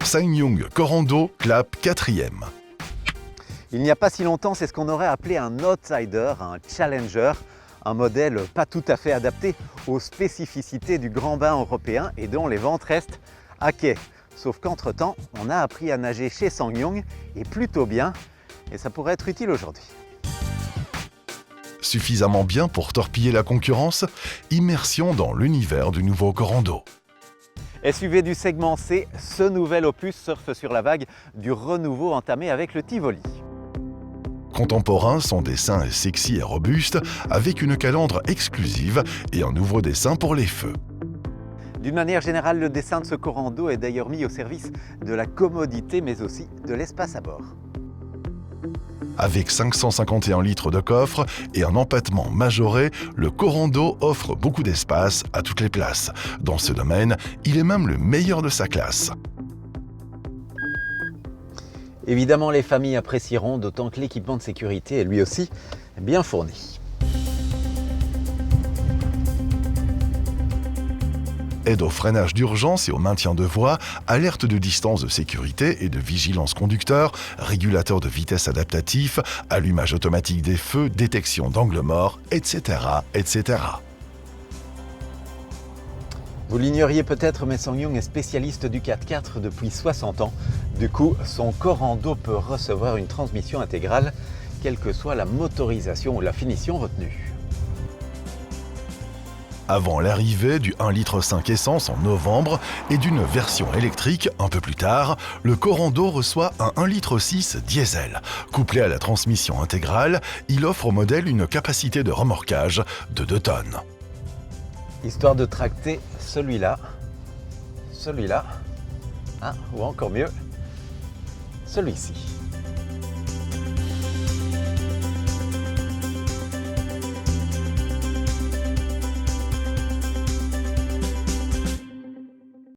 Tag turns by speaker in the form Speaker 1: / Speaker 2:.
Speaker 1: SsangYong Corando clap 4e.
Speaker 2: Il n'y a pas si longtemps, c'est ce qu'on aurait appelé un outsider, un challenger, un modèle pas tout à fait adapté aux spécificités du grand bain européen et dont les ventes restent à quai. Sauf qu'entre-temps, on a appris à nager chez SsangYong et plutôt bien, et ça pourrait être utile aujourd'hui.
Speaker 1: Suffisamment bien pour torpiller la concurrence? Immersion dans l'univers du nouveau Corando.
Speaker 2: SUV du segment C, ce nouvel opus surfe sur la vague du renouveau entamé avec le Tivoli.
Speaker 1: Contemporain, son dessin est sexy et robuste, avec une calandre exclusive et un nouveau dessin pour les feux.
Speaker 2: D'une manière générale, le dessin de ce Corando est d'ailleurs mis au service de la commodité mais aussi de l'espace à bord.
Speaker 1: Avec 551 litres de coffre et un empattement majoré, le Corando offre beaucoup d'espace à toutes les places. Dans ce domaine, il est même le meilleur de sa classe.
Speaker 2: Évidemment, les familles apprécieront, d'autant que l'équipement de sécurité est lui aussi bien fourni.
Speaker 1: Aide au freinage d'urgence et au maintien de voie, alerte de distance de sécurité et de vigilance conducteur, régulateur de vitesse adaptatif, allumage automatique des feux, détection d'angle mort, etc., etc.
Speaker 2: Vous l'ignoriez peut-être, mais SsangYong est spécialiste du 4x4 depuis 60 ans. Du coup, son Corando peut recevoir une transmission intégrale, quelle que soit la motorisation ou la finition retenue.
Speaker 1: Avant l'arrivée du 1,5 litre essence en novembre et d'une version électrique un peu plus tard, le Corando reçoit un 1,6 litre diesel. Couplé à la transmission intégrale, il offre au modèle une capacité de remorquage de 2 tonnes.
Speaker 2: Histoire de tracter celui-là, ou encore mieux, celui-ci.